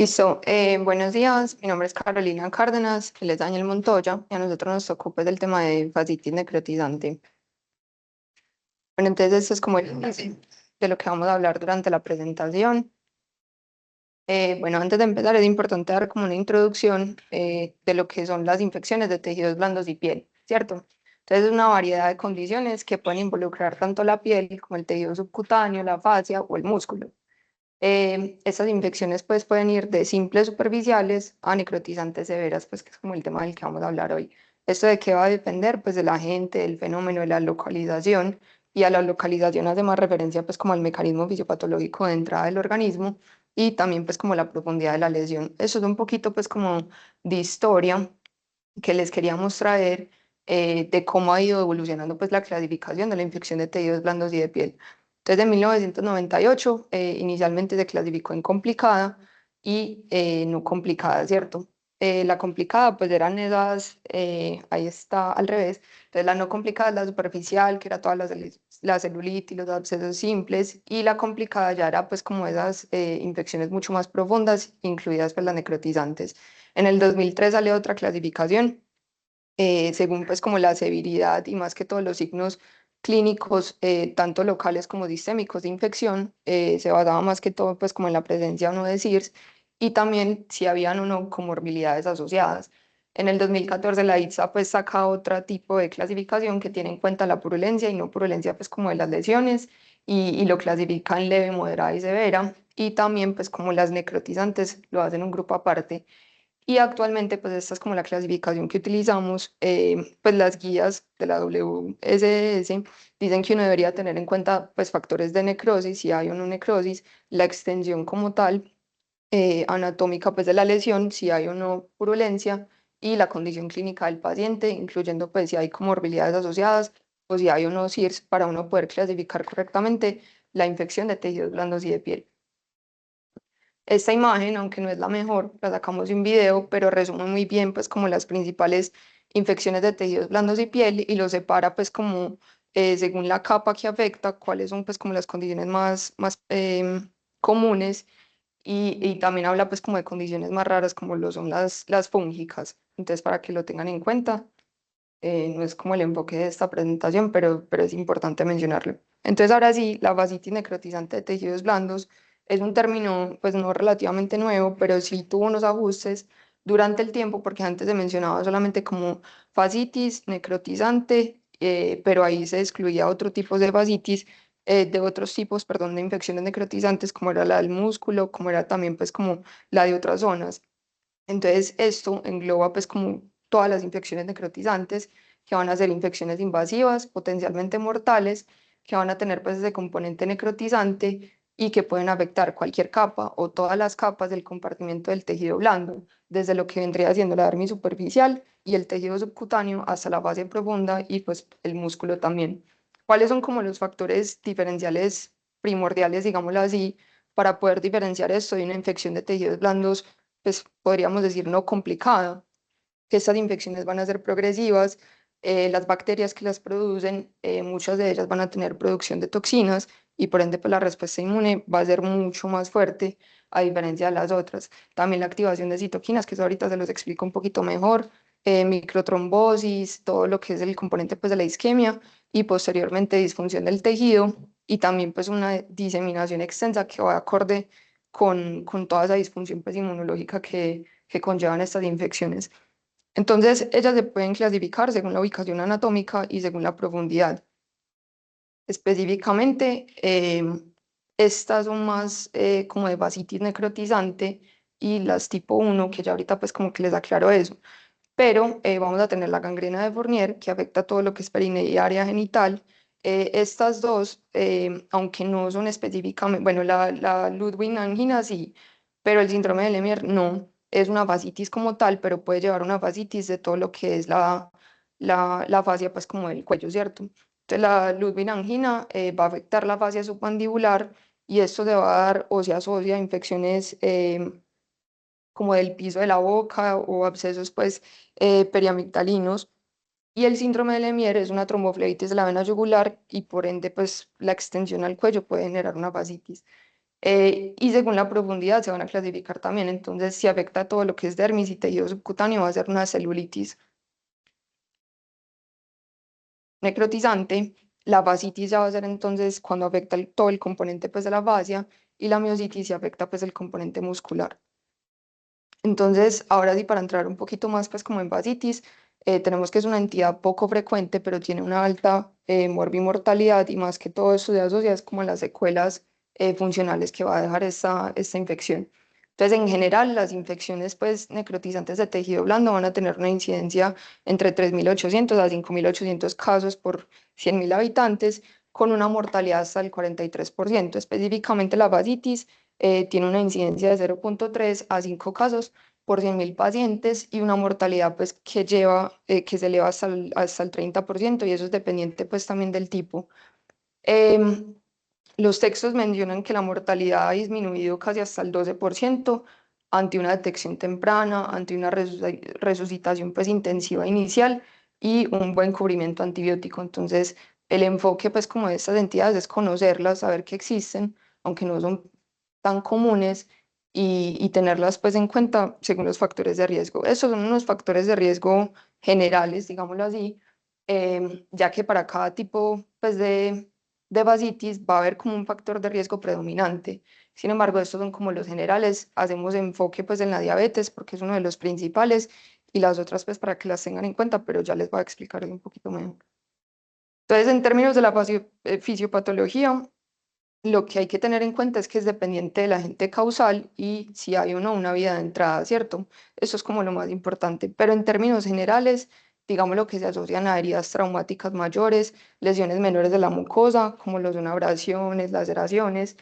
Listo. Buenos días, mi nombre es Carolina Cárdenas, él es Daniel Montoya y a nosotros nos ocupa el tema de fascitis necrotizante. Bueno, entonces esto es como el inicio de lo que vamos a hablar durante la presentación. Bueno, antes de empezar es importante dar como una introducción de lo que son las infecciones de tejidos blandos y piel, ¿cierto? Entonces es una variedad de condiciones que pueden involucrar tanto la piel como el tejido subcutáneo, la fascia o el músculo. Estas infecciones pues pueden ir de simples superficiales a necrotizantes severas, pues que es como el tema del que vamos a hablar hoy. ¿Esto de qué va a depender? Pues del agente, del fenómeno, de la localización, y a la localización hace más referencia pues como al mecanismo fisiopatológico de entrada del organismo y también pues como la profundidad de la lesión. Eso es un poquito pues como de historia que les queríamos traer de cómo ha ido evolucionando pues la clasificación de la infección de tejidos blandos y de piel. Entonces, en 1998 inicialmente se clasificó en complicada y no complicada, ¿cierto? La complicada pues eran esas, ahí está al revés. Entonces, la no complicada es la superficial, que era todas la celulitis, los abscesos simples, y la complicada ya era pues como esas infecciones mucho más profundas, incluidas pues las necrotizantes. En el 2003 sale otra clasificación, según pues como la severidad y más que todos los signos clínicos, tanto locales como sistémicos de infección, se basaba más que todo pues como en la presencia o no de SIRS y también si habían o no comorbilidades asociadas. En el 2014 la ITSA pues saca otro tipo de clasificación que tiene en cuenta la purulencia y no purulencia pues como de las lesiones y lo clasifica en leve, moderada y severa, y también pues como las necrotizantes lo hacen un grupo aparte. Y actualmente, pues esta es como la clasificación que utilizamos. Pues las guías de la WSS dicen que uno debería tener en cuenta pues factores de necrosis, si hay o no necrosis, la extensión como tal, anatómica pues de la lesión, si hay o no purulencia, y la condición clínica del paciente, incluyendo pues si hay comorbilidades asociadas o si hay o no SIRS, para uno poder clasificar correctamente la infección de tejidos blandos y de piel. Esta imagen, aunque no es la mejor, la sacamos de un video, pero resume muy bien pues como las principales infecciones de tejidos blandos y piel y lo separa pues como según la capa que afecta, cuáles son pues como las condiciones más comunes y también habla pues como de condiciones más raras como lo son las fúngicas. Entonces para que lo tengan en cuenta, no es como el enfoque de esta presentación, pero es importante mencionarlo. Entonces, ahora sí, la fascitis necrotizante de tejidos blandos es un término, pues no relativamente nuevo, pero sí tuvo unos ajustes durante el tiempo, porque antes se mencionaba solamente como fascitis necrotizante, pero ahí se excluía otro tipo de fascitis, de otros tipos, perdón, de infecciones necrotizantes, como era la del músculo, como era también pues como la de otras zonas. Entonces, esto engloba pues como todas las infecciones necrotizantes, que van a ser infecciones invasivas, potencialmente mortales, que van a tener pues ese componente necrotizante y que pueden afectar cualquier capa o todas las capas del compartimento del tejido blando, desde lo que vendría siendo la dermis superficial y el tejido subcutáneo hasta la fase profunda y pues el músculo también. ¿Cuáles son como los factores diferenciales primordiales, digámoslo así, para poder diferenciar esto de una infección de tejidos blandos, pues podríamos decir no complicada? Que estas infecciones van a ser progresivas, las bacterias que las producen, muchas de ellas van a tener producción de toxinas y por ende pues la respuesta inmune va a ser mucho más fuerte a diferencia de las otras. También la activación de citoquinas, que eso ahorita se los explico un poquito mejor, microtrombosis, todo lo que es el componente pues de la isquemia y posteriormente disfunción del tejido y también pues una diseminación extensa que va acorde con toda esa disfunción pues inmunológica que conllevan estas infecciones. Entonces, ellas se pueden clasificar según la ubicación anatómica y según la profundidad. Específicamente, estas son más como de vasititis necrotizante y las tipo uno que ya ahorita pues como que les aclaro eso. Pero vamos a tener la gangrena de Fournier, que afecta todo lo que es perine y área genital. Estas dos, aunque no son específicamente, bueno, la Ludwig angina sí, pero el síndrome de Lemierre no. Es una fascitis como tal, pero puede llevar una fascitis de todo lo que es la fascia, pues como del cuello, ¿cierto? Entonces la Ludwig angina va a afectar la fascia submandibular y esto se va a dar o se asocia a infecciones como del piso de la boca o abscesos pues periamigdalinos. Y el síndrome de Lemierre es una tromboflebitis de la vena yugular y por ende pues la extensión al cuello puede generar una fascitis. y según la profundidad se van a clasificar también. Entonces, si afecta todo lo que es dermis y tejido subcutáneo, va a ser una celulitis necrotizante. La fascitis ya va a ser entonces cuando afecta todo el componente pues, de la fascia, y la miositis si afecta pues, el componente muscular. Entonces, ahora sí, para entrar un poquito más pues como en vasititis, tenemos que es una entidad poco frecuente, pero tiene una alta morbimortalidad, y más que todo eso se asocia es como las secuelas funcionales que va a dejar esta infección. Entonces, en general, las infecciones pues necrotizantes de tejido blando van a tener una incidencia entre 3.800 a 5.800 casos por 100.000 habitantes, con una mortalidad hasta el 43%. Específicamente la vasititis tiene una incidencia de 0,3 a 5 casos por 100.000 pacientes, y una mortalidad pues que se eleva hasta el 30%, y eso es dependiente pues también del tipo. Em, los textos mencionan que la mortalidad ha disminuido casi hasta el 12% ante una detección temprana, ante una resucitación pues intensiva inicial y un buen cubrimiento antibiótico. Entonces, el enfoque pues como de estas entidades es conocerlas, saber que existen, aunque no son tan comunes, y tenerlas pues en cuenta según los factores de riesgo. Estos son unos factores de riesgo generales, digámoslo así, ya que para cada tipo pues de vasititis va a haber como un factor de riesgo predominante. Sin embargo, estos son como los generales. Hacemos enfoque pues en la diabetes porque es uno de los principales, y las otras pues para que las tengan en cuenta, pero ya les voy a explicar un poquito mejor. Entonces, en términos de la fisiopatología, lo que hay que tener en cuenta es que es dependiente del agente causal y si hay o no una vía de entrada, ¿cierto? Eso es como lo más importante. Pero en términos generales, digamos lo que se asocian a heridas traumáticas mayores, lesiones menores de la mucosa, como lo son abrasiones, laceraciones.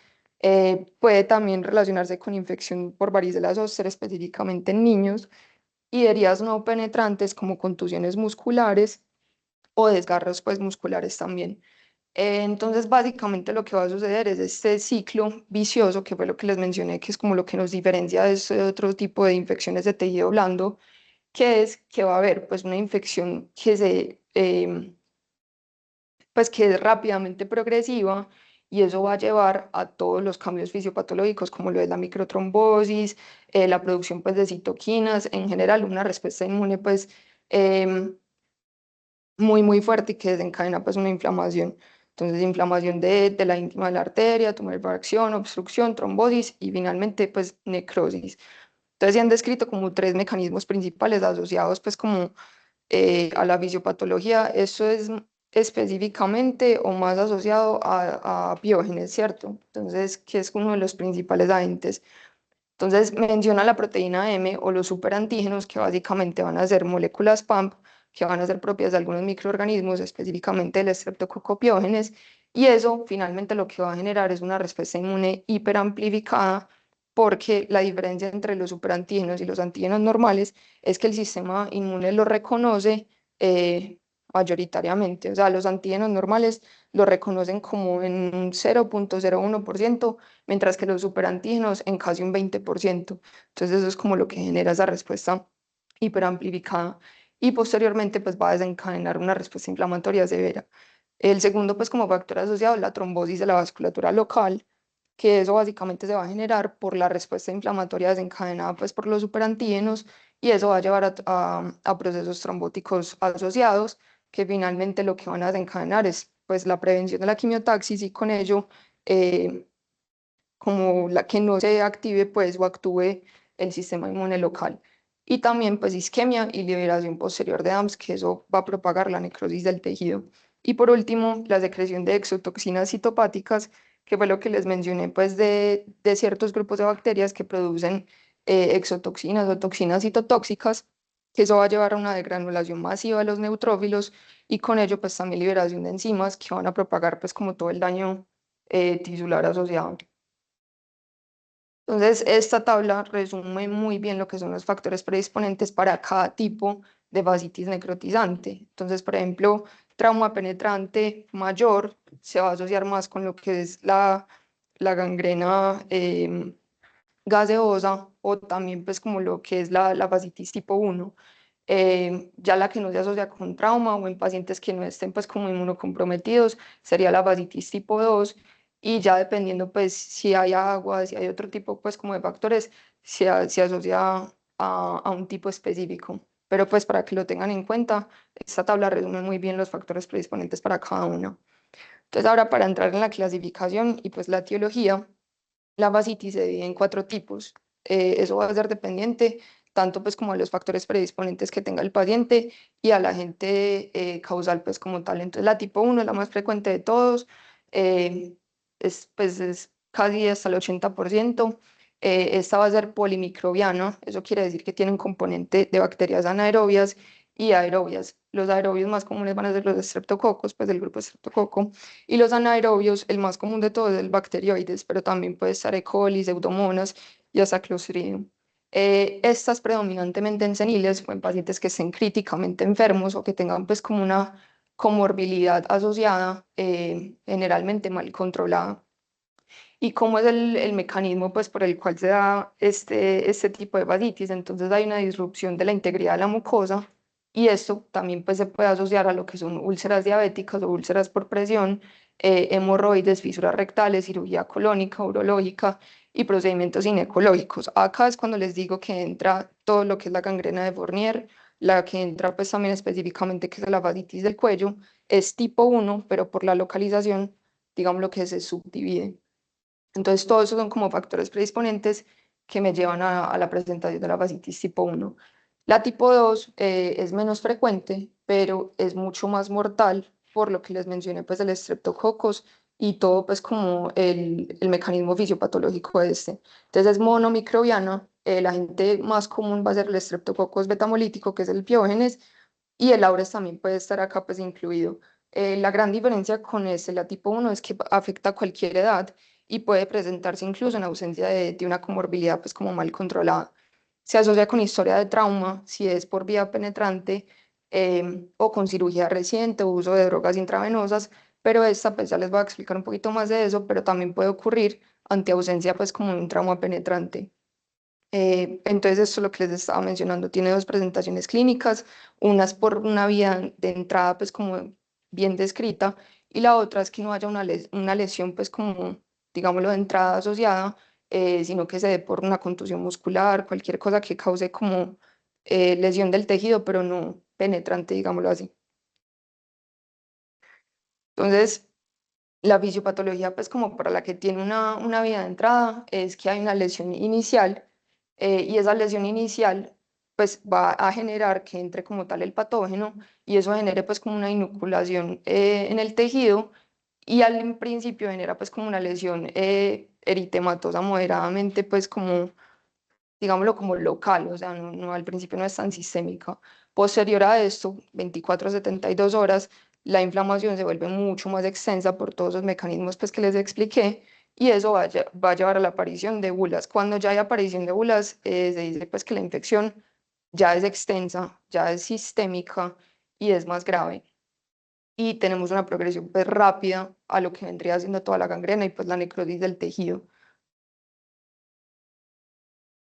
Puede también relacionarse con infección por varicela zoster, específicamente en niños, y heridas no penetrantes como contusiones musculares o desgarros pues musculares también. Entonces, básicamente lo que va a suceder es este ciclo vicioso, que fue lo que les mencioné, que es como lo que nos diferencia de ese otro tipo de infecciones de tejido blando, que es que va a haber pues una infección pues que es rápidamente progresiva, y eso va a llevar a todos los cambios fisiopatológicos, como lo es la microtrombosis, la producción pues de citoquinas, en general una respuesta inmune pues em, muy fuerte, y que desencadena pues una inflamación. Entonces, inflamación de la íntima de la arteria, tumefacción, obstrucción, trombosis y finalmente pues necrosis. Entonces, se han descrito como tres mecanismos principales asociados pues como a la fisiopatología. Eso es específicamente o más asociado a biógenes, ¿cierto? Entonces, que es uno de los principales agentes. Entonces menciona la proteína M o los superantígenos, que básicamente van a ser moléculas PAMP, que van a ser propias de algunos microorganismos, específicamente el Streptococcus, y eso finalmente lo que va a generar es una respuesta inmune hiperamplificada, porque la diferencia entre los superantígenos y los antígenos normales es que el sistema inmune lo reconoce mayoritariamente. O sea, los antígenos normales lo reconocen como en un 0,01%, mientras que los superantígenos en casi un 20%. Entonces eso es como lo que genera esa respuesta hiperamplificada, y posteriormente pues va a desencadenar una respuesta inflamatoria severa. El segundo pues como factor asociado es la trombosis de la vasculatura local, que eso básicamente se va a generar por la respuesta inflamatoria desencadenada pues por los superantígenos, y eso va a llevar a procesos trombóticos asociados, que finalmente lo que van a desencadenar es pues la prevención de la quimiotaxis, y con ello eh, como la que no se active pues o actúe el sistema inmune local. Y también pues isquemia y liberación posterior de AMS, que eso va a propagar la necrosis del tejido. Y por último, la secreción de exotoxinas citopáticas, que fue lo que les mencioné pues de ciertos grupos de bacterias que producen exotoxinas o toxinas citotóxicas, que eso va a llevar a una degranulación masiva de los neutrófilos, y con ello pues también liberación de enzimas que van a propagar pues como todo el daño tisular asociado. Entonces, esta tabla resume muy bien lo que son los factores predisponentes para cada tipo de vasititis necrotizante. Entonces, por ejemplo, trauma penetrante mayor se va a asociar más con lo que es la gangrena gaseosa, o también pues como lo que es la vasititis tipo 1. Ya la que no se asocia con trauma o en pacientes que no estén pues como inmunocomprometidos sería la vasititis tipo 2, y ya dependiendo pues si hay agua, si hay otro tipo pues como de factores, se asocia a un tipo específico. Pero pues para que lo tengan en cuenta, esta tabla resume muy bien los factores predisponentes para cada uno. Entonces ahora para entrar en la clasificación y pues la etiología, la vasititis se divide en cuatro tipos. Eso va a ser dependiente tanto pues como de los factores predisponentes que tenga el paciente y a la agente causal pues como tal. Entonces la tipo uno es la más frecuente de todos, eh, es casi hasta el 80%. Esta va a ser polimicrobiana, eso quiere decir que tiene un componente de bacterias anaerobias y aerobias. Los aerobios más comunes van a ser los estreptococos, pues del grupo estreptococo, y los anaerobios, el más común de todos es el bacterioides, pero también puede estar E. coli, pseudomonas y hasta Clostridium. Estas predominantemente en seniles o en pacientes que estén críticamente enfermos o que tengan pues como una comorbilidad asociada, generalmente mal controlada. ¿Y cómo es el mecanismo pues, por el cual se da este tipo de vasititis? Entonces hay una disrupción de la integridad de la mucosa y esto también pues, se puede asociar a lo que son úlceras diabéticas o úlceras por presión, hemorroides, fisuras rectales, cirugía colónica, urológica y procedimientos ginecológicos. Acá es cuando les digo que entra todo lo que es la gangrena de Fournier, la que entra pues también específicamente que es la vasititis del cuello, es tipo 1, pero por la localización, digamos lo que se subdivide. Entonces, todos esos son como factores predisponentes que me llevan a la presentación de la vasititis tipo 1. La tipo 2 es menos frecuente, pero es mucho más mortal, por lo que les mencioné, pues, el estreptococos y todo, pues, como el mecanismo fisiopatológico de este. Entonces, es monomicrobiana. El agente más común va a ser el estreptococos betamolítico, que es el Piógenes, y el Aureus también puede estar acá, pues, incluido. La gran diferencia con este, la tipo 1, es que afecta a cualquier edad y puede presentarse incluso en ausencia de una comorbilidad pues como mal controlada. Se asocia con historia de trauma, si es por vía penetrante o con cirugía reciente o uso de drogas intravenosas, pero esta pues ya les voy a explicar un poquito más de eso, pero también puede ocurrir ante ausencia pues como un trauma penetrante. Entonces, esto es lo que les estaba mencionando. Tiene dos presentaciones clínicas, una es por una vía de entrada, pues como bien descrita, y la otra es que no haya una lesión, pues como, digámoslo, de entrada asociada, sino que se dé por una contusión muscular, cualquier cosa que cause como lesión del tejido, pero no penetrante, digámoslo así. Entonces, la fisiopatología, pues como para la que tiene una vía de entrada, es que hay una lesión inicial y esa lesión inicial pues va a generar que entre como tal el patógeno y eso genere pues como una inoculación en el tejido y al en principio genera pues como una lesión eritematosa moderadamente pues como digámoslo como local, o sea, al principio no es tan sistémica. Posterior a esto, 24 a 72 horas, la inflamación se vuelve mucho más extensa por todos los mecanismos pues, que les expliqué y eso va a llevar a la aparición de bulas. Cuando ya hay aparición de bulas, se dice pues que la infección ya es extensa, ya es sistémica y es más grave. Y tenemos una progresión pues rápida a lo que vendría siendo toda la gangrena y pues la necrosis del tejido.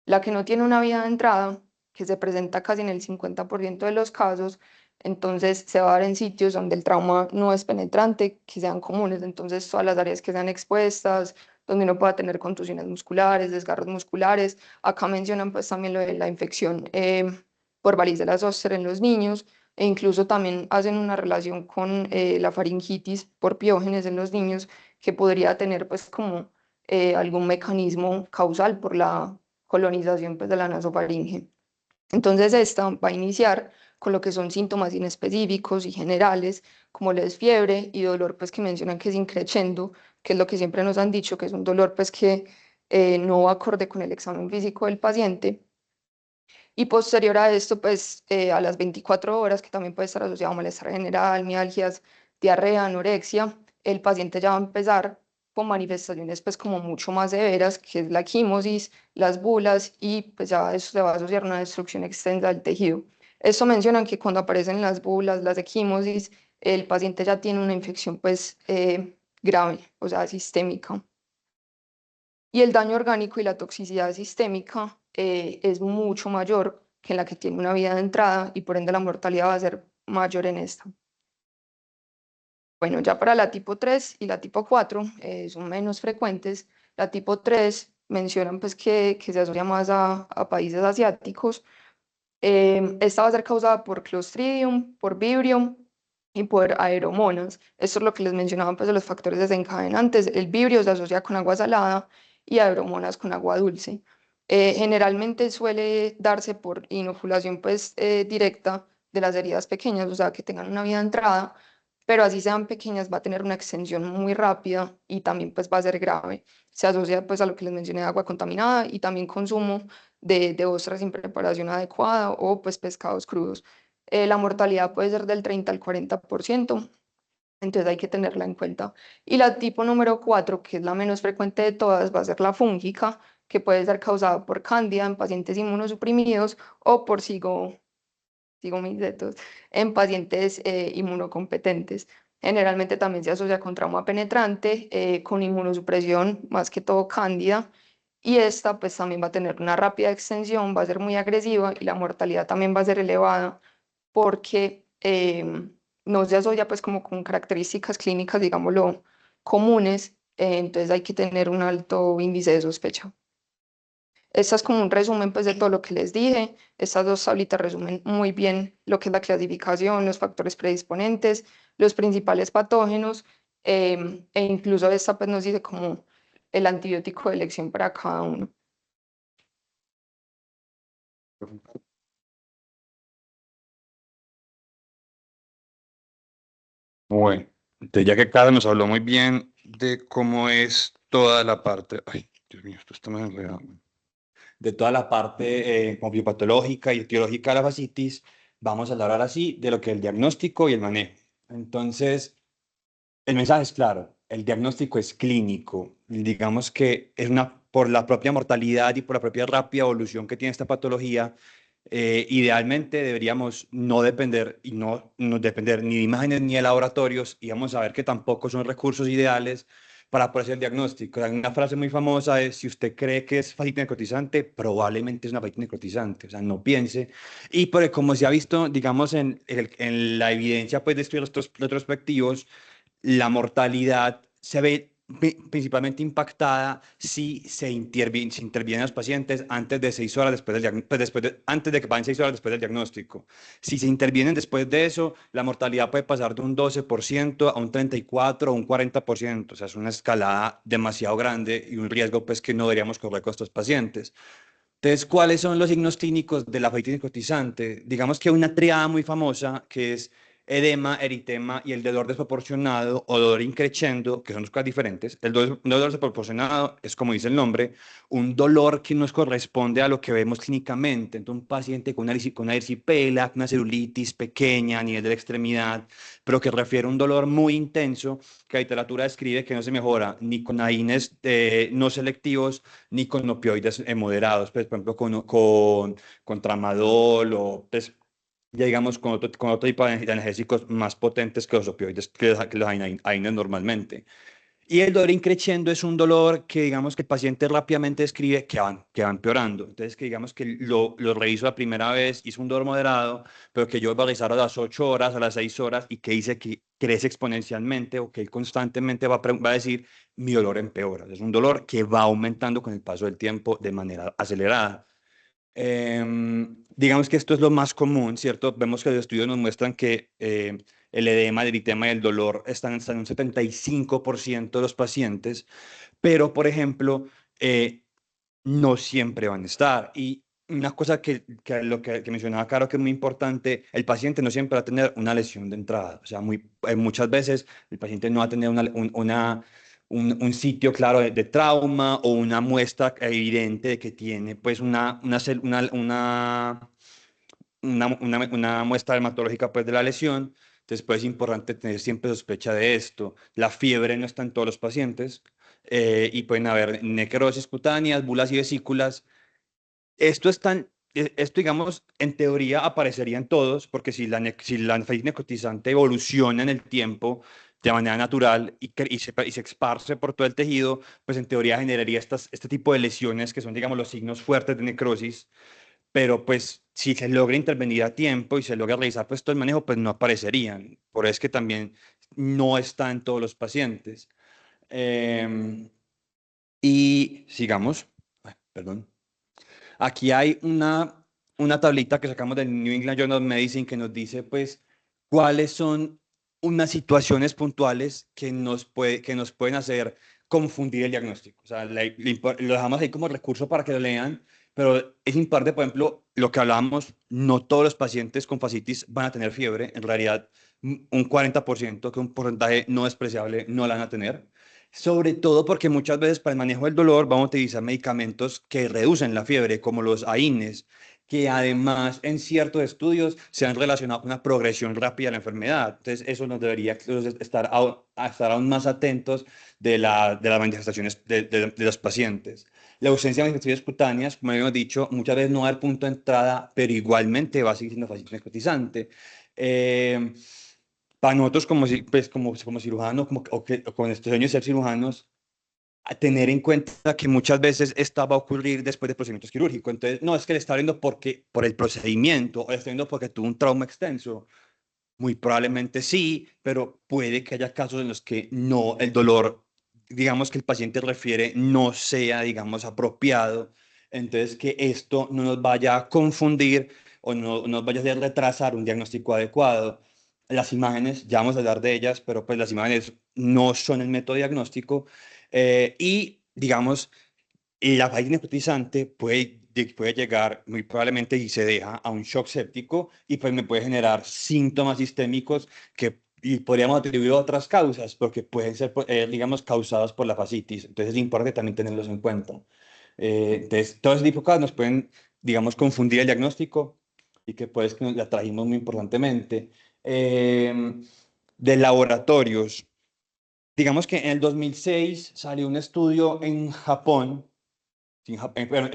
La que no tiene una vía de entrada, que se presenta casi en el 50% de los casos, entonces se va a dar en sitios donde el trauma no es penetrante, que sean comunes, entonces todas las áreas que sean expuestas, donde uno pueda tener contusiones musculares, desgarros musculares. Acá mencionan pues también lo de la infección por varicela zoster en los niños e incluso también hacen una relación con la faringitis por piógenes en los niños que podría tener pues como algún mecanismo causal por la colonización pues, de la nasofaringe. Entonces, esta va a iniciar con lo que son síntomas inespecíficos y generales, como la fiebre y dolor, pues que mencionan que es increchendo, que es lo que siempre nos han dicho, que es un dolor pues que no va acorde con el examen físico del paciente. Y posterior a esto, pues a las 24 horas, que también puede estar asociado a malestar general, mialgias, diarrea, anorexia, el paciente ya va a empezar con manifestaciones pues como mucho más severas, que es la quimosis, las bulas y pues ya eso se va a asociar a una destrucción extensa del tejido. Esto mencionan que cuando aparecen las bulas, las equimosis, el paciente ya tiene una infección pues grave, o sea, sistémica. Y el daño orgánico y la toxicidad sistémica es mucho mayor que en la que tiene una vía de entrada y por ende la mortalidad va a ser mayor en esta. Bueno, ya para la tipo 3 y la tipo 4 son menos frecuentes. La tipo 3 mencionan pues que se asocia más a países asiáticos. Esta va a ser causada por Clostridium, por Vibrio y por Aeromonas. Esto es lo que les mencionaba pues de los factores desencadenantes. El Vibrio se asocia con agua salada y Aeromonas con agua dulce. Generalmente suele darse por inoculación pues directa de las heridas pequeñas, o sea, que tengan una vía de entrada, pero así sean pequeñas va a tener una extensión muy rápida y también pues va a ser grave. Se asocia pues a lo que les mencioné de agua contaminada y también consumo de ostras sin preparación adecuada o pues pescados crudos. La mortalidad puede ser del 30 al 40%, entonces hay que tenerla en cuenta. Y la tipo número 4, que es la menos frecuente de todas, va a ser la fúngica, que puede ser causada por cándida en pacientes inmunosuprimidos o por sigo mis datos, en pacientes inmunocompetentes. Generalmente también se asocia con trauma penetrante, con inmunosupresión, más que todo cándida, y esta pues también va a tener una rápida extensión, va a ser muy agresiva y la mortalidad también va a ser elevada porque no se asocia pues como con características clínicas, digámoslo, comunes, entonces hay que tener un alto índice de sospecha. Esta es como un resumen pues de todo lo que les dije. Estas dos tablitas resumen muy bien lo que es la clasificación, los factores predisponentes, los principales patógenos, e incluso esta pues nos dice como el antibiótico de elección para cada uno. Bueno, entonces ya que Carlos nos habló muy bien de cómo es toda la parte, ay, Dios mío, esto está más enredado, de toda la parte como biopatológica y etiológica de la fascitis, vamos a hablar ahora sí de lo que es el diagnóstico y el manejo. Entonces, el mensaje es claro, el diagnóstico es clínico, digamos que es una, por la propia mortalidad y por la propia rápida evolución que tiene esta patología, idealmente deberíamos no depender y no depender ni de imágenes ni de laboratorios y vamos a ver que tampoco son recursos ideales para poder hacer el diagnóstico. Hay una frase muy famosa es, si usted cree que es fascitis necrotizante, probablemente es una fascitis necrotizante, o sea, no piense. Y por, como se ha visto, digamos, en la evidencia pues, de estudios retrospectivos, la mortalidad se ve principalmente impactada si se intervienen los pacientes antes de 6 horas después antes de que pasen 6 horas después del diagnóstico. Si se intervienen después de eso, la mortalidad puede pasar de un 12% a un 34% o un 40%. O sea, es una escalada demasiado grande y un riesgo pues, que no deberíamos correr con estos pacientes. Entonces, ¿cuáles son los signos clínicos de la fascitis necrotizante? Digamos que hay una triada muy famosa que es edema, eritema y el dolor desproporcionado o dolor increciendo, que son dos cosas diferentes. El dolor desproporcionado es, como dice el nombre, un dolor que nos corresponde a lo que vemos clínicamente. Entonces, un paciente con una erisipela, una celulitis pequeña a nivel de la extremidad, pero que refiere a un dolor muy intenso que la literatura describe que no se mejora ni con AINES no selectivos ni con opioides moderados, pues, por ejemplo, con tramadol o pues, ya digamos con otro tipo de analgésicos más potentes que los opioides, que los AINES normalmente. Y el dolor increciendo es un dolor que digamos que el paciente rápidamente describe que va empeorando. Entonces, que digamos que lo reviso la primera vez, hizo un dolor moderado, pero que yo voy a revisar a las 8 horas, a las 6 horas y que dice que crece exponencialmente o que él constantemente va a decir mi dolor empeora. Es un dolor que va aumentando con el paso del tiempo de manera acelerada. Digamos que esto es lo más común, ¿cierto? Vemos que los estudios nos muestran que el edema, el eritema y el dolor están en un 75% de los pacientes, pero, por ejemplo, no siempre van a estar. Y una cosa que mencionaba Caro, que es muy importante, el paciente no siempre va a tener una lesión de entrada. O sea, muchas veces el paciente no va a tener un sitio claro de trauma o una muestra evidente de que tiene pues una muestra dermatológica pues, de la lesión. Entonces, pues es importante tener siempre sospecha de esto. La fiebre no está en todos los pacientes y pueden haber necrosis cutáneas, bulas y vesículas. Esto, digamos, en teoría aparecería en todos, porque si la nefritis necrotizante evoluciona en el tiempo de manera natural y se esparce por todo el tejido, pues en teoría generaría este tipo de lesiones que son, digamos, los signos fuertes de necrosis, pero pues si se logra intervenir a tiempo y se logra realizar pues todo el manejo, pues no aparecerían. Por eso es que también no está en todos los pacientes. Y sigamos. Ay, perdón. Aquí hay una tablita que sacamos del New England Journal of Medicine que nos dice, pues, cuáles son unas situaciones puntuales que nos pueden hacer confundir el diagnóstico. O sea, lo dejamos ahí como recurso para que lo lean, pero es importante, por ejemplo, lo que hablábamos, no todos los pacientes con fascitis van a tener fiebre. En realidad, un 40%, que es un porcentaje no despreciable, no la van a tener. Sobre todo porque muchas veces para el manejo del dolor vamos a utilizar medicamentos que reducen la fiebre, como los AINES, que además en ciertos estudios se han relacionado con una progresión rápida de la enfermedad. Entonces, eso nos debería estar aún más atentos de las manifestaciones de los pacientes. La ausencia de manifestaciones cutáneas, como habíamos dicho, muchas veces no va a haber punto de entrada, pero igualmente va a seguir siendo fascitis necrotizante. Para nosotros como cirujanos, o con este sueño de ser cirujanos, a tener en cuenta que muchas veces esta va a ocurrir después de procedimientos quirúrgicos. Entonces, no es que le está viendo por el procedimiento, o le está viendo porque tuvo un trauma extenso. Muy probablemente sí, pero puede que haya casos en los que no, el dolor, digamos que el paciente refiere, no sea, digamos, apropiado. Entonces, que esto no nos vaya a confundir o no nos vaya a hacer retrasar un diagnóstico adecuado. Las imágenes, ya vamos a hablar de ellas, pero pues las imágenes no son el método diagnóstico. Y, digamos, la falla necrotizante puede llegar muy probablemente y se deja a un shock séptico y pues me puede generar síntomas sistémicos y podríamos atribuir a otras causas porque pueden ser, digamos, causadas por la fascitis. Entonces es importante también tenerlos en cuenta. Entonces, todos ese tipo de cosas nos pueden, digamos, confundir el diagnóstico y que pues que la trajimos muy importantemente. De laboratorios. Digamos que en el 2006 salió un estudio en Japón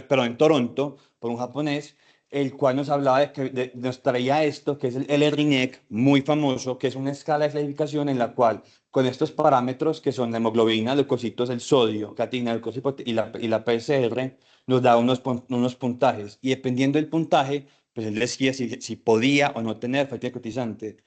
perdón, en Toronto, por un japonés, el cual nos hablaba nos traía esto, que es el LRINEC, muy famoso, que es una escala de clasificación en la cual, con estos parámetros que son la hemoglobina, leucocitos, el sodio, creatina, glucósido y la PCR, nos da unos puntajes. Y dependiendo del puntaje, pues él decía si podía o no tener fatiga cotizante.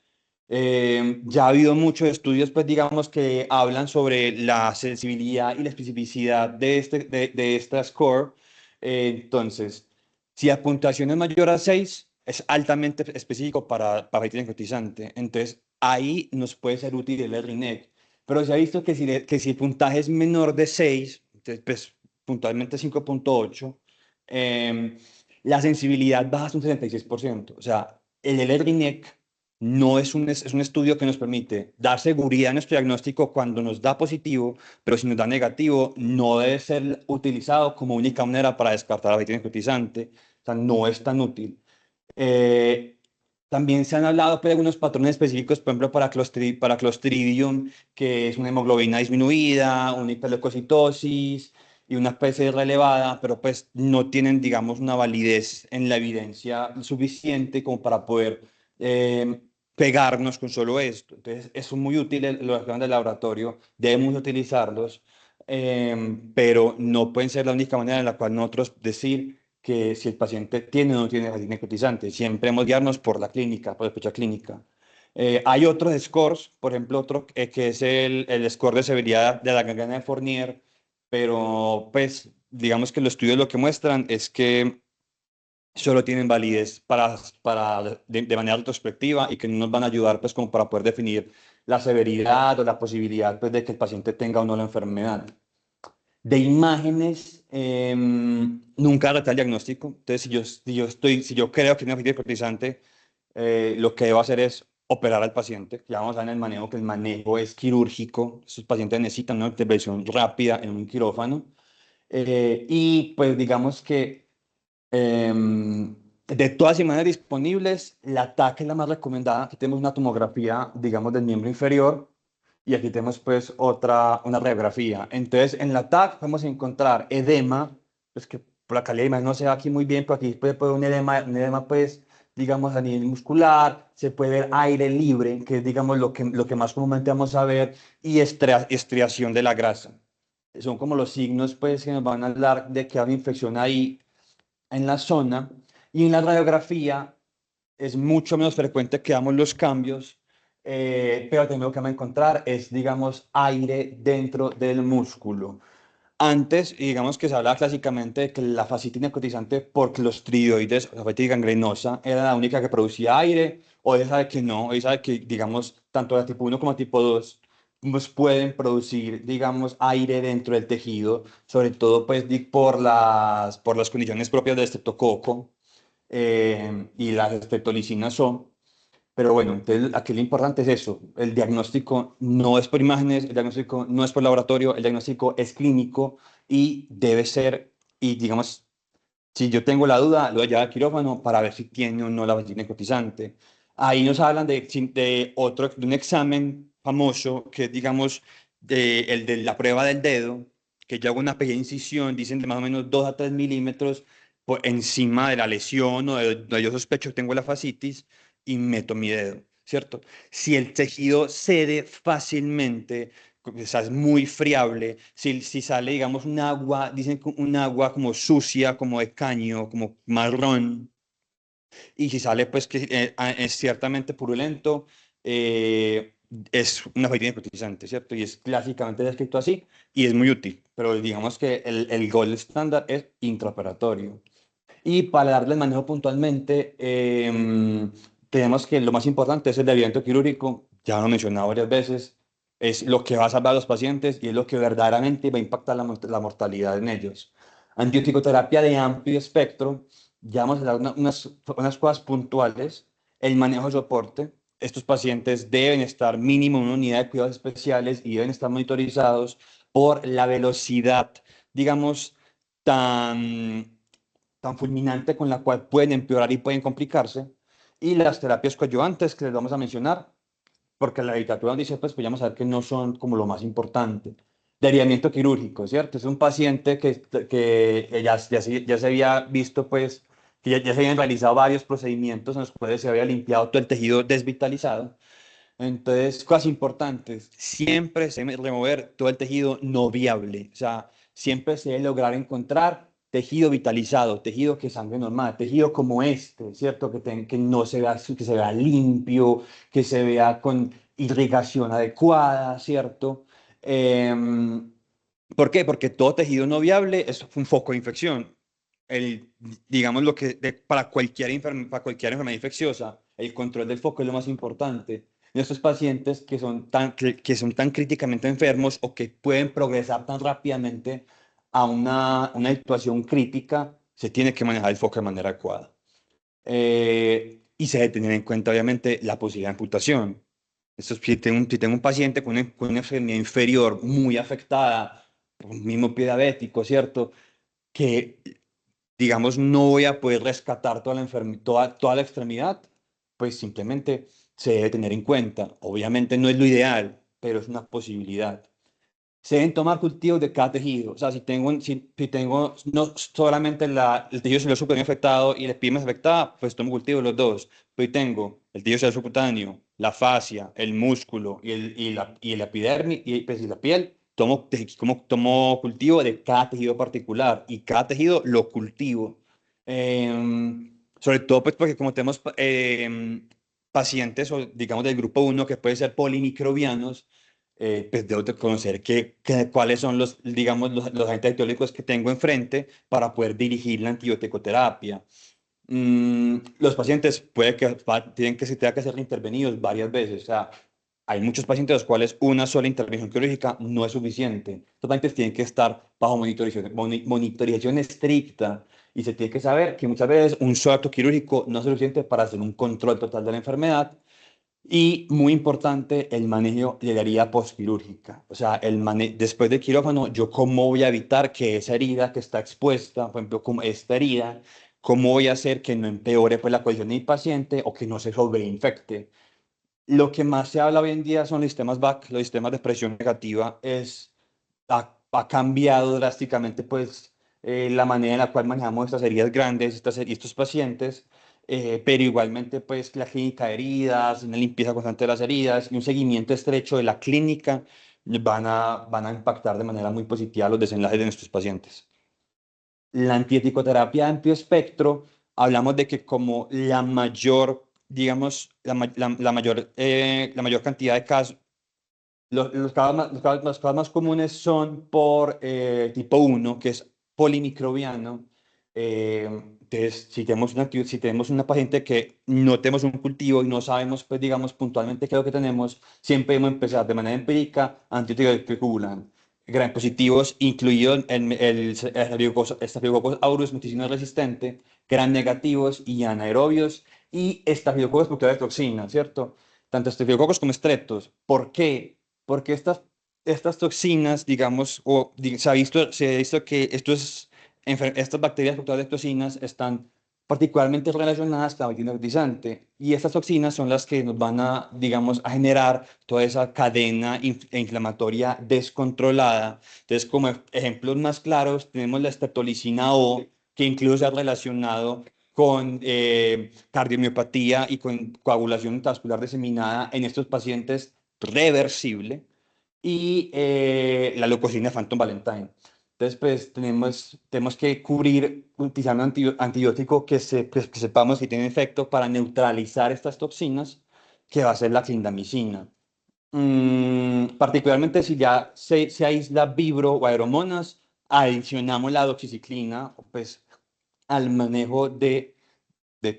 Ya ha habido muchos estudios, pues digamos, que hablan sobre la sensibilidad y la especificidad de esta score. Entonces, si la puntuación es mayor a 6 es altamente específico para fatiga necrotizante. Entonces, ahí nos puede ser útil el RINEC. Pero se ha visto que si el puntaje es menor de 6 entonces, pues puntualmente 5,8, la sensibilidad baja hasta un 76%. O sea, el LRINEC no es un estudio que nos permite dar seguridad en nuestro diagnóstico cuando nos da positivo, pero si nos da negativo, no debe ser utilizado como única manera para descartar la fatiga necrotizante. O sea, no es tan útil. Eh, También se han hablado pues, de algunos patrones específicos, por ejemplo, para Clostridium, que es una hemoglobina disminuida, una hiperleucocitosis y una PCR elevada, pero pues no tienen, digamos, una validez en la evidencia suficiente como para poder eh, pegarnos con solo esto. Entonces, son muy útiles los exámenes de laboratorio, debemos utilizarlos, pero no pueden ser la única manera en la cual nosotros decir que si el paciente tiene o no tiene fatiga necrotizante. Siempre hemos guiarnos por la clínica, por la fecha clínica. Hay otros scores, por ejemplo, otro que es el score de severidad de la gangrena de Fournier, pero pues digamos que los estudios lo que muestran es que solo tienen validez de manera retrospectiva y que no nos van a ayudar pues como para poder definir la severidad o la posibilidad pues de que el paciente tenga o no la enfermedad. De imágenes, nunca retrasa el diagnóstico. Entonces, si yo creo que es una fatiga necrotizante, lo que debo hacer es operar al paciente. Ya vamos a ver en el manejo que el manejo es quirúrgico. Esos pacientes necesitan una intervención rápida en un quirófano. Y pues digamos que de todas las imágenes disponibles, la TAC es la más recomendada. Aquí tenemos una tomografía, digamos, del miembro inferior y aquí tenemos pues una radiografía. Entonces, en la TAC podemos encontrar edema, pues que por la calidad de imagen no se ve aquí muy bien, pero aquí puede ver un edema pues, digamos, a nivel muscular, se puede ver aire libre, que es, digamos, lo que más comúnmente vamos a ver, y estriación de la grasa. Son como los signos pues que nos van a hablar de que hay una infección ahí en la zona, y en la radiografía es mucho menos frecuente que damos los cambios. pero también lo que vamos a encontrar es, digamos, aire dentro del músculo. Antes, digamos que se hablaba clásicamente de que la fascitis necrotizante por clostridioides, o la fascitis gangrenosa, era la única que producía aire. Hoy se sabe que no, hoy se sabe que, digamos, tanto la tipo 1 como la tipo 2 pues, pueden producir, digamos, aire dentro del tejido, sobre todo pues, por las condiciones propias del estreptococo y las estreptolicinas son. Pero bueno, entonces aquí lo importante es eso, el diagnóstico no es por imágenes, el diagnóstico no es por laboratorio, el diagnóstico es clínico y debe ser, y digamos, si yo tengo la duda, lo voy a llevar al quirófano para ver si tiene o no la vasina necrotizante. Ahí nos hablan de un examen famoso que es, digamos, el de la prueba del dedo, que yo hago una pequeña incisión, dicen de más o menos 2 a 3 milímetros encima de la lesión o de donde yo sospecho que tengo la fascitis y meto mi dedo, ¿cierto? Si el tejido cede fácilmente, o sea, es muy friable. Si sale, digamos, un agua, dicen que un agua como sucia, como de caño, como marrón, y si sale, pues, que es ciertamente purulento, es una faitina hipnotizante, ¿cierto? Y es clásicamente descrito así, y es muy útil, pero digamos que el gold estándar es intraoperatorio. Y para darle el manejo puntualmente, tenemos que lo más importante es el desviamiento quirúrgico, ya lo he mencionado varias veces, es lo que va a salvar a los pacientes y es lo que verdaderamente va a impactar la mortalidad en ellos. Antibiótico-terapia de amplio espectro, ya vamos a dar unas cosas puntuales, el manejo de soporte. Estos pacientes deben estar mínimo en una unidad de cuidados especiales y deben estar monitorizados por la velocidad, digamos, tan fulminante con la cual pueden empeorar y pueden complicarse, y las terapias coadyuvantes que les vamos a mencionar, porque la literatura nos dice, pues vamos a ver que no son como lo más importante. Derivamiento quirúrgico, ¿cierto? Es un paciente que ya se había visto, pues, que ya se habían realizado varios procedimientos en los cuales se había limpiado todo el tejido desvitalizado. Entonces, cosas importantes, siempre se debe remover todo el tejido no viable, o sea, siempre se debe lograr encontrar tejido vitalizado, tejido que es sangre normal, tejido como este, ¿cierto? Que no se vea, que se vea limpio, que se vea con irrigación adecuada, ¿cierto? ¿Por qué? Porque todo tejido no viable es un foco de infección. El, digamos lo que para cualquier enfermedad infecciosa, el control del foco es lo más importante. Y estos pacientes que son tan críticamente enfermos o que pueden progresar tan rápidamente a una situación crítica, se tiene que manejar el foco de manera adecuada. Y se debe tener en cuenta, obviamente, la posibilidad de amputación. Si tengo un paciente con una enfermedad inferior muy afectada, por un mismo pie diabético, ¿cierto? Que, digamos, no voy a poder rescatar toda la extremidad, pues simplemente se debe tener en cuenta. Obviamente no es lo ideal, pero es una posibilidad. Se deben tomar cultivos de cada tejido. O sea, si tengo no solamente el tejido celular superior afectado y la epidermis afectada, pues tomo cultivo de los dos. Pero tengo el tejido celular subcutáneo, la fascia, el músculo y la epidermis y la piel. Tomo cultivo de cada tejido particular y cada tejido lo cultivo. Sobre todo, pues, porque como tenemos pacientes, o digamos del grupo uno que puede ser polimicrobianos, pues debo de conocer cuáles son digamos, los agentes etiológicos que tengo enfrente para poder dirigir la antibioticoterapia. Los pacientes se tenga que ser intervenidos varias veces. O sea, hay muchos pacientes a los cuales una sola intervención quirúrgica no es suficiente. Los pacientes tienen que estar bajo monitorización estricta y se tiene que saber que muchas veces un solo acto quirúrgico no es suficiente para hacer un control total de la enfermedad y muy importante, el manejo de la herida postquirúrgica. O sea, después del quirófano, yo cómo voy a evitar que esa herida que está expuesta, por ejemplo, como esta herida, cómo voy a hacer que no empeore pues, la condición del paciente o que no se sobreinfecte. Lo que más se habla hoy en día son los sistemas BAC, los sistemas de presión negativa, ha cambiado drásticamente pues, la manera en la cual manejamos estas heridas grandes, estos pacientes, pero igualmente pues la clínica de heridas, una limpieza constante de las heridas y un seguimiento estrecho de la clínica van a impactar de manera muy positiva los desenlaces de nuestros pacientes. La antieticoterapia de amplio espectro, hablamos de que como la mayor digamos, la mayor cantidad de casos, los casos más comunes son por tipo uno, que es polimicrobiano. Entonces, si tenemos una paciente que no tenemos un cultivo y no sabemos, pues, digamos, puntualmente qué es lo que tenemos, siempre debemos empezar de manera empírica antibióticos que circulan gram positivos, incluido el Staphylococcus aureus mucígeno resistente, gram negativos y anaerobios, y Staphylococcus bacterias toxinas, ¿cierto? Tanto Staphylococcus como Streptos. ¿Por qué? Porque estas toxinas, digamos, se ha visto que estas bacterias productoras de toxinas están particularmente relacionadas con la bacteria necrotizante, y estas toxinas son las que nos van a, digamos, a generar toda esa cadena inflamatoria descontrolada. Entonces, como ejemplos más claros, tenemos la streptolicina O, que incluso se ha relacionado con cardiomiopatía y con coagulación intravascular diseminada en estos pacientes reversible, y la leucocina Phantom Valentine. Entonces, pues tenemos que cubrir utilizando antibiótico que sepamos que tiene efecto para neutralizar estas toxinas, que va a ser la clindamicina. Particularmente si ya se aísla vibro o aeromonas, adicionamos la doxiciclina, pues, al manejo de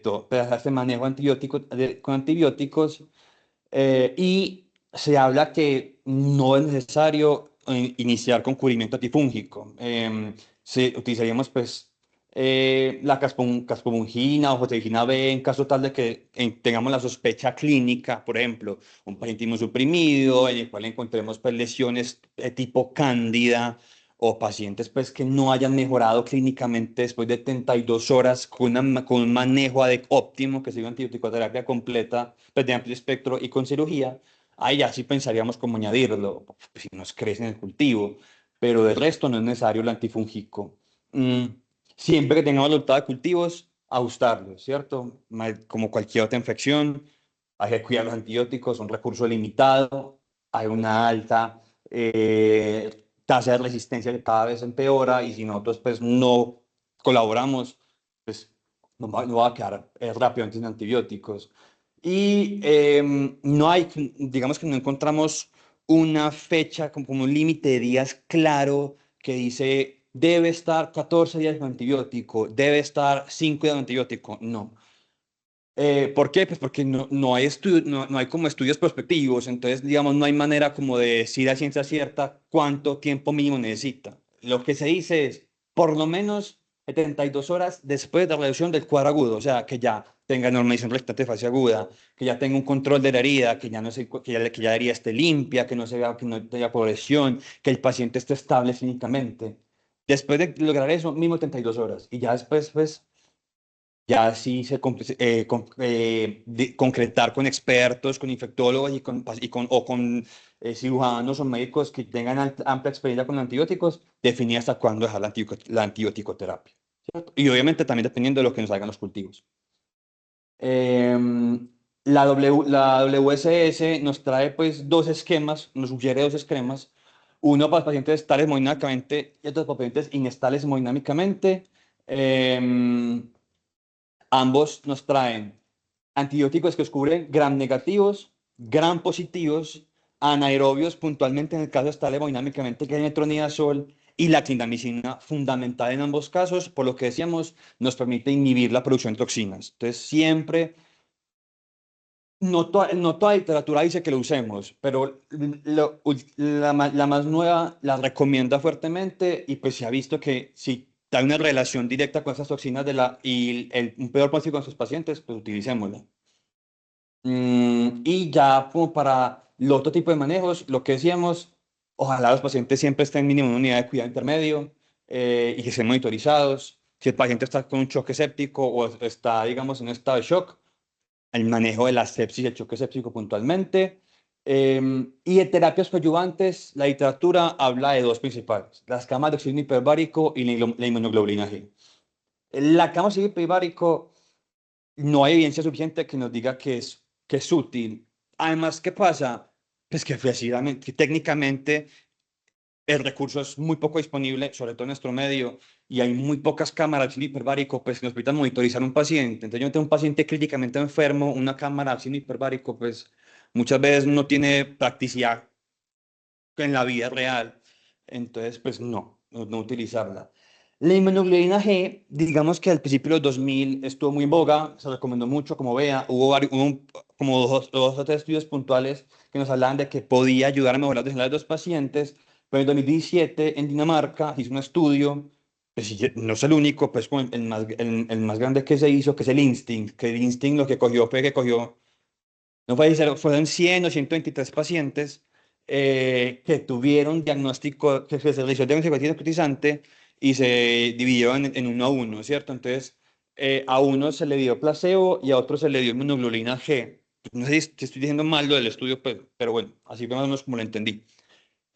todo, pues, a este manejo antibiótico, con antibióticos. Y se habla que no es necesario iniciar con cubrimiento antifúngico. Utilizaríamos, pues, la caspomungina o fostegina B en caso tal de que tengamos la sospecha clínica, por ejemplo, un paciente inmunosuprimido en el cual encontremos, pues, lesiones de tipo cándida, o pacientes, pues, que no hayan mejorado clínicamente después de 72 horas con un manejo óptimo, que sería una antibiótico-terapia completa, pues, de amplio espectro y con cirugía. Ahí ya sí pensaríamos cómo añadirlo, pues, si nos crece en el cultivo, pero de resto no es necesario el antifúngico. Mm, Siempre que tengamos voluntad de cultivos, ajustarlos, ¿cierto? Como cualquier otra infección, hay que cuidar los antibióticos, son recurso limitado, hay una alta tasa de resistencia que cada vez empeora, y si nosotros, pues, no colaboramos, pues no va a quedar rápidamente sin antibióticos. Y no hay, digamos que no encontramos una fecha como un límite de días claro que dice debe estar 14 días con antibiótico, debe estar 5 días con antibiótico. No. ¿Por qué? Pues porque no hay como estudios prospectivos, entonces, digamos, no hay manera como de decir a ciencia cierta cuánto tiempo mínimo necesita. Lo que se dice es por lo menos 72 horas después de la reducción del cuadro agudo, o sea, que ya tenga normalización rectante de fase aguda, que ya tenga un control de la herida, que ya no se, que ya la herida esté limpia, que no se vea, que no haya progresión, que el paciente esté estable clínicamente. Después de lograr eso, mínimo 72 horas, y ya después, pues, ya sí concretar con expertos, con infectólogos o con cirujanos o médicos que tengan amplia experiencia con antibióticos, definir hasta cuándo dejar la antibioticoterapia, ¿cierto? Y obviamente también dependiendo de lo que nos hagan los cultivos. La WSS nos trae, pues, dos esquemas, nos sugiere dos esquemas: uno para los pacientes estables hemodinámicamente y otro para pacientes inestables hemodinámicamente. Em, Ambos nos traen antibióticos que descubren gram negativos, gram positivos, anaerobios, puntualmente en el caso está hemodinámicamente, que es el metronidazol, y la clindamicina, fundamental en ambos casos, por lo que decíamos, nos permite inhibir la producción de toxinas. Entonces, siempre, no toda literatura dice que lo usemos, pero la más nueva la recomienda fuertemente, y pues se ha visto que si hay una relación directa con esas toxinas y un peor pronóstico con sus pacientes, pues utilicémosla. Y ya como para el otro tipo de manejos, lo que decíamos, ojalá los pacientes siempre estén mínimo en una unidad de cuidado intermedio, y que estén monitorizados. Si el paciente está con un choque séptico o está, digamos, en un estado de shock, el manejo de la sepsis y el choque séptico puntualmente. Y de terapias coadyuvantes, la literatura habla de dos principales: las camas de oxígeno hiperbárico y la inmunoglobulina G. La cama de oxígeno hiperbárico, no hay evidencia suficiente que nos diga que es útil. Además, ¿qué pasa? Pues que, que técnicamente el recurso es muy poco disponible, sobre todo en nuestro medio, y hay muy pocas cámaras de oxígeno hiperbárico pues, que nos permitan monitorizar un paciente. Entonces, yo tengo un paciente críticamente enfermo, una cámara de oxígeno hiperbárico, pues muchas veces no tiene practicidad en la vida real. Entonces, pues no utilizarla. La inmunoglobulina G, digamos que al principio de los 2000 estuvo muy en boga, se recomendó mucho, como vea, como dos o tres estudios puntuales que nos hablaban de que podía ayudar a mejorar las defensas de los pacientes, pero en 2017 en Dinamarca hizo un estudio, pues, y no es el único, pues como el más grande que se hizo, que es el Instinct, que el Instinct lo que cogió fue que cogió no fue cero, fueron 100 o 123 pacientes que tuvieron diagnóstico, que se realizó el diagnóstico de cotizante y se dividió en uno a uno, ¿cierto? Entonces, a uno se le dio placebo y a otro se le dio inmunoglobulina G. No sé si estoy diciendo mal lo del estudio, pero bueno, así más o menos como lo entendí.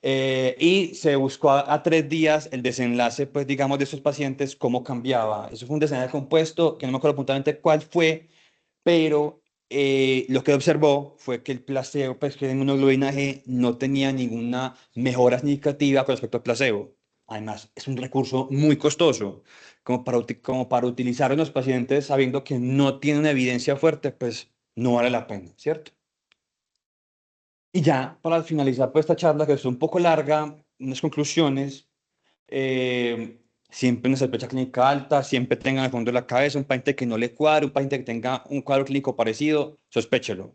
Y se buscó a 3 días el desenlace, pues digamos, de esos pacientes, cómo cambiaba. Eso fue un desenlace compuesto, que no me acuerdo puntualmente cuál fue, pero lo que observó fue que el placebo, pues que la inmunoglobulina G no tenía ninguna mejora significativa con respecto al placebo. Además, es un recurso muy costoso, como para utilizar en los pacientes sabiendo que no tiene una evidencia fuerte, pues no vale la pena, ¿cierto? Y ya, para finalizar pues, esta charla, que es un poco larga, unas conclusiones. Siempre una sospecha clínica alta, siempre tengan al fondo de la cabeza un paciente que no le cuadre, un paciente que tenga un cuadro clínico parecido, sospéchelo.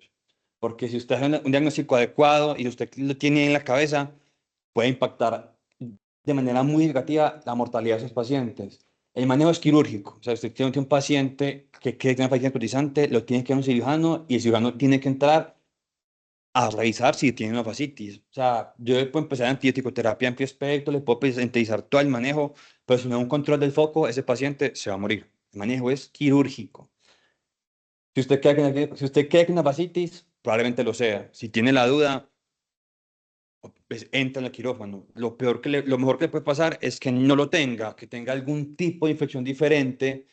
Porque si usted hace un diagnóstico adecuado y usted lo tiene en la cabeza, puede impactar de manera muy negativa la mortalidad de esos pacientes. El manejo es quirúrgico. O sea, usted tiene un paciente que cree que tiene una falla necrotizante, lo tiene que ir a un cirujano y el cirujano tiene que entrar a revisar si tiene una fascitis. O sea, yo le puedo empezar antibiótico terapia amplio espectro, le puedo empezar todo el manejo, pero si no hay un control del foco, ese paciente se va a morir. El manejo es quirúrgico. Si usted cree que una fascitis, probablemente lo sea. Si tiene la duda, pues entra en el quirófano. Lo mejor que le puede pasar es que no lo tenga, que tenga algún tipo de infección diferente.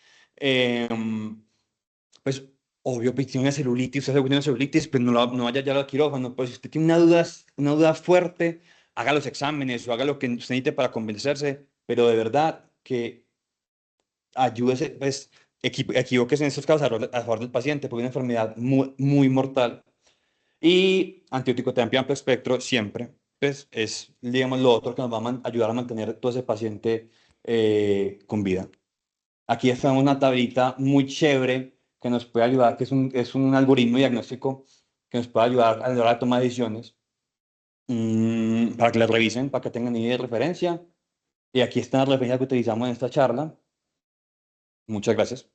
Pues obvio, pues tiene una celulitis, usted sabe que tiene una celulitis, pues no vaya ya al quirófano. Pues si usted tiene una duda fuerte, haga los exámenes o haga lo que usted necesite para convencerse, pero de verdad que ayúdese, pues equivóquese en estos casos a favor del paciente, porque es una enfermedad muy, muy mortal. Y antibiótico terapia amplio espectro siempre, pues es, digamos, lo otro que nos va a ayudar a mantener todo ese paciente con vida. Aquí está una tablita muy chévere que nos puede ayudar, que es un algoritmo diagnóstico que nos puede ayudar a la hora de tomar decisiones, para que la revisen, para que tengan idea de referencia. Y aquí está la referencia que utilizamos en esta charla. Muchas gracias.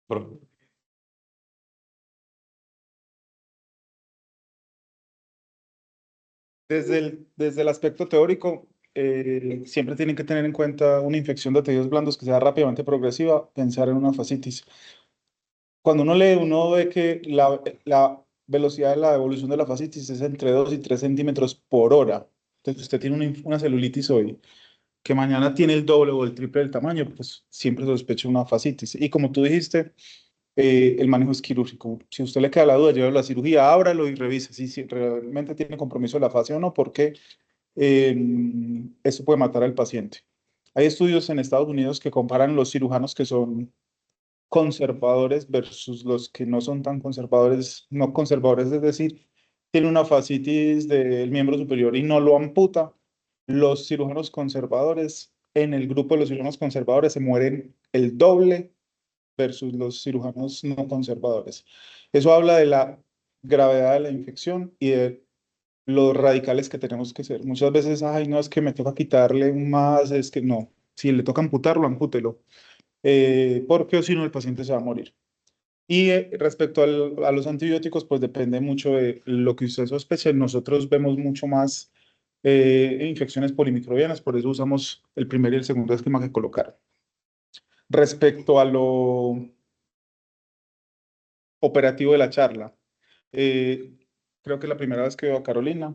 Por- Desde el aspecto teórico, siempre tienen que tener en cuenta una infección de tejidos blandos que sea rápidamente progresiva, pensar en una fascitis. Cuando uno lee, uno ve que la velocidad de la evolución de la fascitis es entre 2 y 3 centímetros por hora. Entonces, usted tiene una celulitis hoy, que mañana tiene el doble o el triple del tamaño, pues siempre sospecha una fascitis. Y como tú dijiste, el manejo es quirúrgico. Si a usted le queda la duda, llévelo a la cirugía, ábralo y revise si realmente tiene compromiso la fase o no, porque eh, eso puede matar al paciente. Hay estudios en Estados Unidos que comparan los cirujanos que son conservadores versus los que no son tan conservadores, no conservadores, es decir, tiene una fascitis del miembro superior y no lo amputa. Los cirujanos conservadores, en el grupo de los cirujanos conservadores se mueren el doble versus los cirujanos no conservadores. Eso habla de la gravedad de la infección y de los radicales que tenemos que ser. Muchas veces, ay, no, es que me toca quitarle un más, es que no. Si le toca amputarlo, ampútelo, porque o si no el paciente se va a morir. Y respecto a los antibióticos, pues depende mucho de lo que usted sospeche. Nosotros vemos mucho más infecciones polimicrobianas, por eso usamos el primer y el segundo esquema que colocar. Respecto a lo operativo de la charla, eh, creo que la primera vez que veo a Carolina,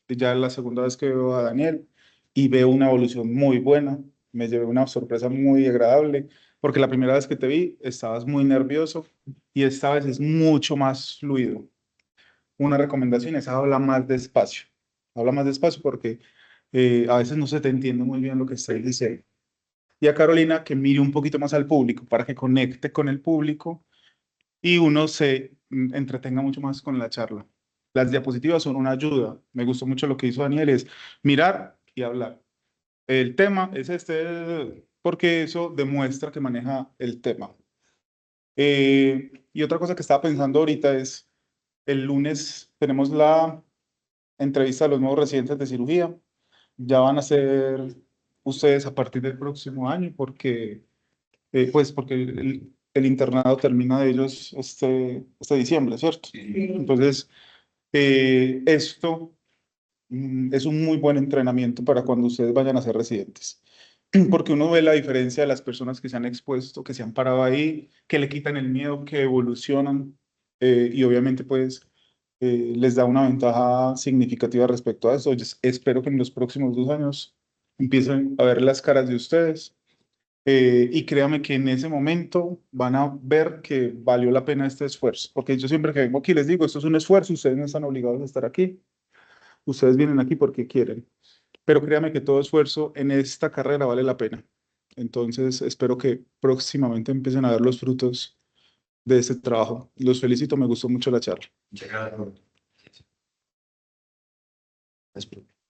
ya es la segunda vez que veo a Daniel y veo una evolución muy buena. Me llevé una sorpresa muy agradable. porque la primera vez que te vi estabas muy nervioso y esta vez es mucho más fluido. Una recomendación es habla más despacio. Habla más despacio porque a veces no se te entiende muy bien lo que estás diciendo. Y a Carolina que mire un poquito más al público para que conecte con el público y uno se entretenga mucho más con la charla. Las diapositivas son una ayuda. Me gustó mucho lo que hizo Daniel, es mirar y hablar. El tema es este, porque eso demuestra que maneja el tema. Y otra cosa que estaba pensando ahorita es, el lunes tenemos la entrevista a los nuevos residentes de cirugía. Ya van a ser ustedes a partir del próximo año, porque, pues porque el internado termina de ellos este diciembre, ¿cierto? Entonces, esto es un muy buen entrenamiento para cuando ustedes vayan a ser residentes. Porque uno ve la diferencia de las personas que se han expuesto, que se han parado ahí, que le quitan el miedo, que evolucionan y obviamente pues les da una ventaja significativa respecto a eso. Yo espero que en los próximos 2 años empiecen a ver las caras de ustedes y créanme que en ese momento van a ver que valió la pena este esfuerzo. Porque yo siempre que vengo aquí les digo, esto es un esfuerzo, ustedes no están obligados a estar aquí, ustedes vienen aquí porque quieren. Pero créame que todo esfuerzo en esta carrera vale la pena. Entonces, espero que próximamente empiecen a ver los frutos de este trabajo. Los felicito, me gustó mucho la charla. Muchas gracias.